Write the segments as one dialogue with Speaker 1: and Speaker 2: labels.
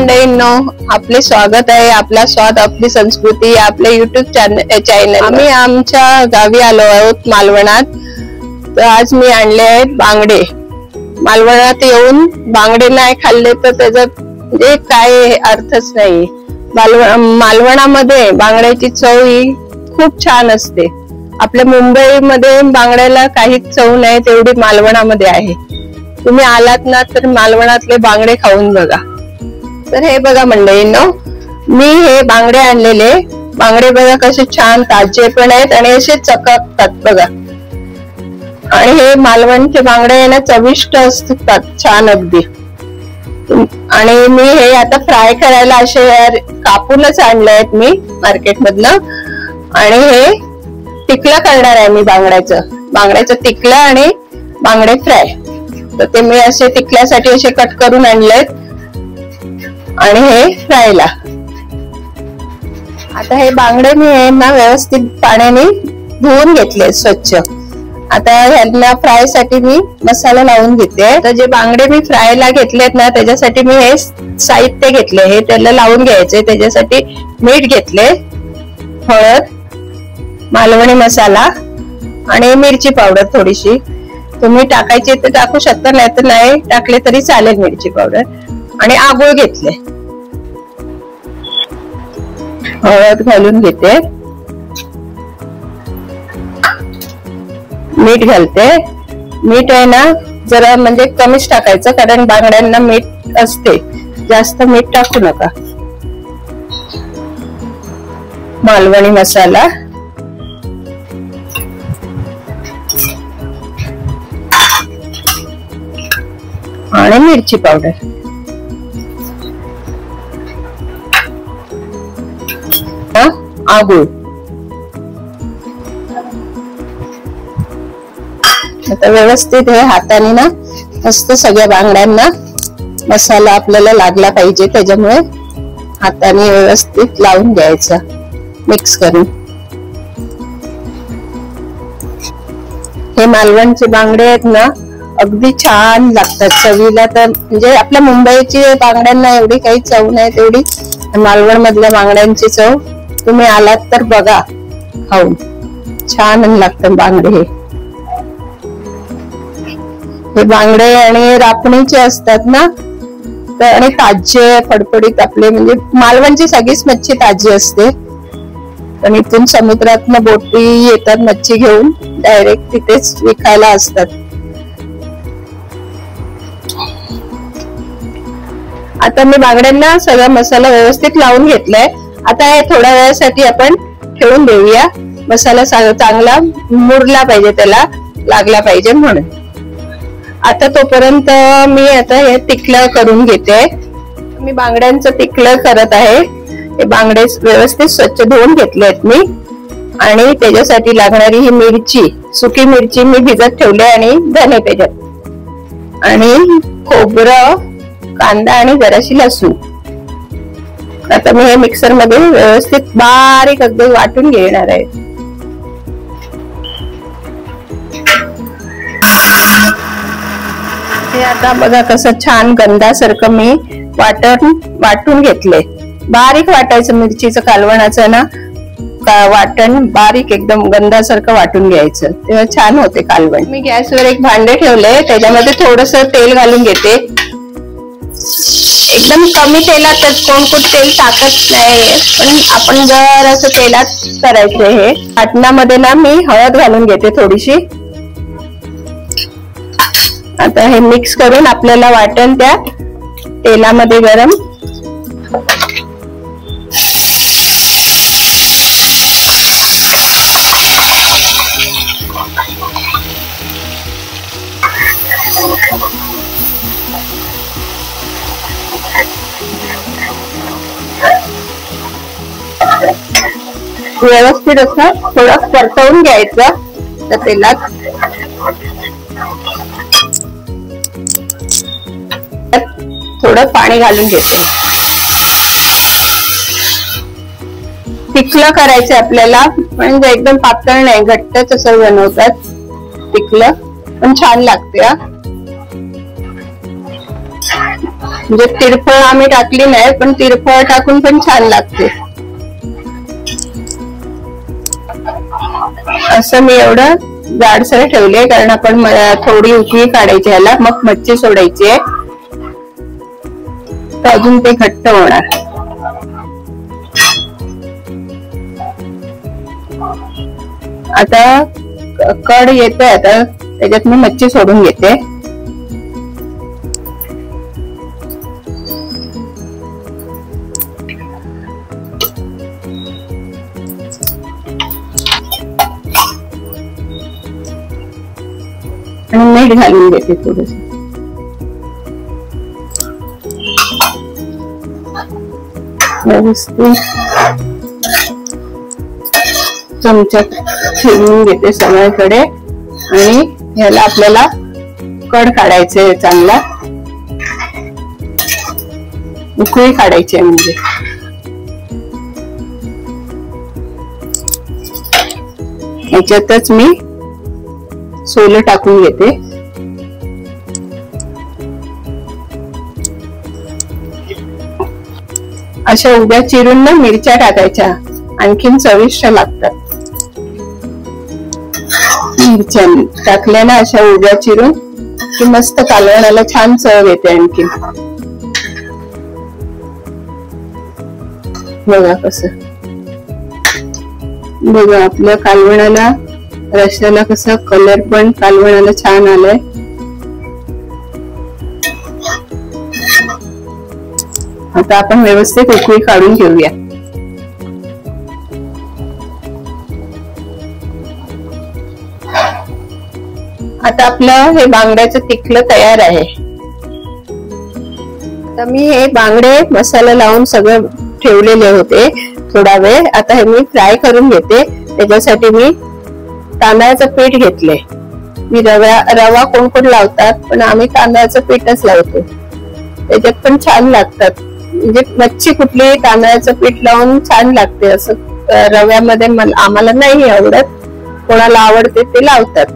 Speaker 1: मंडळींनो, आपले स्वागत आहे. आपला स्वाद आपली संस्कृती आपले YouTube चॅनल. आम्ही आमच्या गावी आलो आहोत मालवणात. तर आज मी आणले आहेत बांगडे. मालवणात येऊन बांगडे नाही खाल्ले तर त्याचा म्हणजे काय अर्थच नाही. मालवणामध्ये बांगड्याची चव ही खूप छान असते. आपल्या मुंबईमध्ये बांगड्याला काहीच चव नाही तेवढी मालवणामध्ये आहे. तुम्ही आलात ना तर मालवणातले बांगडे खाऊन बघा. तर हे बघा मंडळींनो, मी हे बांगडे आणलेले. बांगडे बघा कसे छान ताजे पण आहेत आणि असे चकाकतात बघा. आणि हे मालवणचे बांगडे आहे ना चविष्ट असतात छान अगदी. आणि मी हे आता फ्राय करायला असे कापूनच आणले आहेत मी मार्केट मधनं. आणि हे टिकलं करणार आहे मी बांगड्याचं टिकलं आणि बांगडे फ्राय. तर ते मी असे टिकल्यासाठी असे कट करून आणलेत आणि हे फ्रायला. आता हे बांगडे मी ना व्यवस्थित पाण्याने धुवून घेतले स्वच्छ. आता ह्यांना फ्राय साठी मी मसाला लावून घेते. तर जे बांगडे मी फ्रायला घेतलेत ना त्याच्यासाठी मी हे साहित्य घेतले. हे त्याला लावून घ्यायचे. त्याच्यासाठी मीठ घेतले, हळद, मालवणी मसाला आणि मिरची पावडर थोडीशी. तुम्ही टाकायची तर टाकू शकता, नाही तर नाही टाकले तरी चालेल मिरची पावडर. आणि आगोळ घेतले, हळद घालून घेते, मीठ घालते. मीठ आहे ना जरा म्हणजे कमीच टाकायचं कारण बांगड्यांना मीठ असते, जास्त मीठ टाकू नका. मालवणी मसाला आणि मिरची पावडर. आगूळ. आता व्यवस्थित हे हाताने ना मस्त सगळ्या बांगड्यांना मसाला आपल्याला लागला पाहिजे, त्याच्यामुळे हाताने व्यवस्थित लावून घ्यायचा मिक्स करून. हे मालवणचे बांगडे आहेत ना अगदी छान लागतात चवीला. तर म्हणजे आपल्या मुंबईची बांगड्यांना एवढी काही चव नाही तेवढी मालवण मधल्या बांगड्यांची चव. तुम्ही आलात तर बघा खाऊन, छान लागतात बांगडे. हे बांगडे आणि रापणीचे असतात ना, तर आणि ताजे फडफडीत आपले म्हणजे मालवणची सगळीच मच्छी ताजी असते. आणि इथून समुद्रातनं बोटी येतात मच्छी घेऊन, डायरेक्ट तिथेच विकायला असतात. आता मी बांगड्यांना सगळा मसाला व्यवस्थित लावून घेतलाय. आता हे थोड्या वेळासाठी आपण ठेवून देऊया. मसाला चांगला मुरला पाहिजे, त्याला लागला पाहिजे म्हणून. आता तोपर्यंत मी आता हे टिकलं करून घेते. मी बांगड्यांचं टिकलं करत आहे. हे बांगडे व्यवस्थित स्वच्छ धुवून घेतले आहेत मी. आणि त्याच्यासाठी लागणारी ही मिरची, सुकी मिरची मी भिजत ठेवले आणि धने त्याच्यात, आणि खोबरं, कांदा आणि जराशी लसूण. आता मी हे मिक्सर मध्ये व्यवस्थित बारीक अगदी वाटून घेणार आहे. हे आता बघा कसं छान गंधासारखं मी वाटून घेतले. बारीक वाटायचं मिरचीचं कालवणाचं ना वाटण, बारीक एकदम गंधासारखं वाटून घ्यायचं, तेव्हा छान होते कालवण. मी गॅसवर एक भांडे ठेवले, त्याच्यामध्ये थोडस तेल घालून घेते. एकदम कमी तेलात, कोण तेल टाकत नाही, पण आपण जर असं तेलात करायचं. हे वाटणामध्ये ना मी हळद घालून घेते थोडीशी. आता हे मिक्स करून आपल्याला वाटण त्या तेलामध्ये गरम व्यवस्थित असं थोडं परतवून घ्यायचं त्या तेलात. थोडं पाणी घालून घेते. टिकलं करायचं आपल्याला, म्हणजे एकदम पातळ नाही, घट्टच असं बनवतात टिकलं, पण छान लागते. म्हणजे तिरफळ आम्ही टाकली नाही, पण तिरफळ टाकून पण छान लागते. असं मी एवढं जाडसर ठेवले, कारण आपण थोडी उकळी काढायची ह्याला, मग मच्छी सोडायची आहे, तर अजून ते घट्ट होणार. आता कड येते, आता त्याच्यात मी मच्छी सोडून घेते. आणि मीठ घालून घेते थोडस. व्यवस्थित चमच्यात फिरवून घेते सगळीकडे. आणि ह्याला आपल्याला कड काढायचे, चांगला उकळी काढायची, म्हणजे ह्याच्यातच मी सोलं टाकून घेते. अशा उभ्या चिरून ना मिरच्या टाकायच्या, आणखीन चविष्ट लागतात. मिरच्या टाकल्या ना अशा उभ्या चिरून की मस्त कालवणाला छान चव येते. आणखीन बघा कसं, बघा आपल्या कालवणाला, रश्याला कसा कलर पण कालवणाला छान आलाय. आता आपण व्यवस्थित उकळी काढून घेऊया. आता आपलं हे बांगड्याचं तिखलं तयार आहे. आता मी हे बांगडे मसाला लावून सगळं ठेवलेले होते थोडा वेळ. आता हे मी फ्राय करून घेते. त्याच्यासाठी मी तांदळाचं पीठ घेतले. मी रवा कोण कोण लावतात, पण आम्ही तांदळाचं पीठच लावतो. त्याच्यात पण छान लागतात. म्हणजे मच्छी कुठली तांदळाचं पीठ लावून छान लागते. असं रव्यामध्ये आम्हाला नाही आवडत, कोणाला आवडते ते लावतात.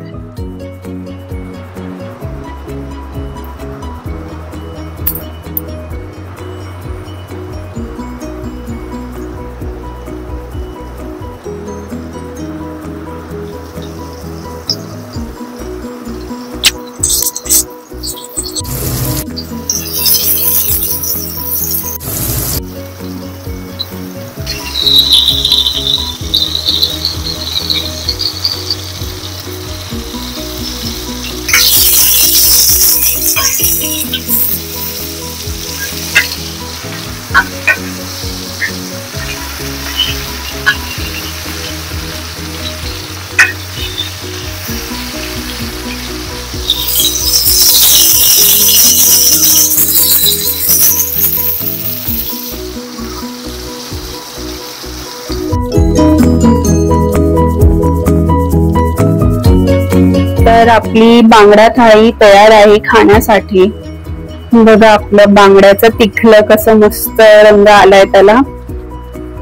Speaker 1: तर आपली बांगडा थाळी तयार आहे खाण्यासाठी. बघा आपलं बांगड्याचं तिखलं कसं मस्त रंग आलाय त्याला.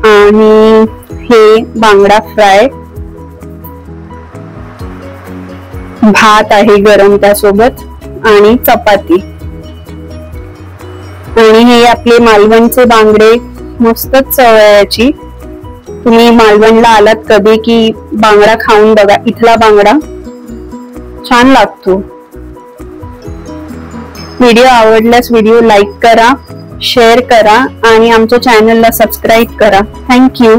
Speaker 1: आणि हे बांगडा फ्राय, भात आहे गरम त्यासोबत, आणि चपाती. आणि हे आपले मालवणचे बांगडे, मस्तच चव आहे याची. तुम्ही मालवणला आलात कधी की बांगडा खाऊन बघा. इथला बांगडा छान लागतो. व्हिडिओ आवडल्यास व्हिडिओ लाईक करा, शेअर करा आणि आमच्या चॅनलला सबस्क्राईब करा. थँक्यू.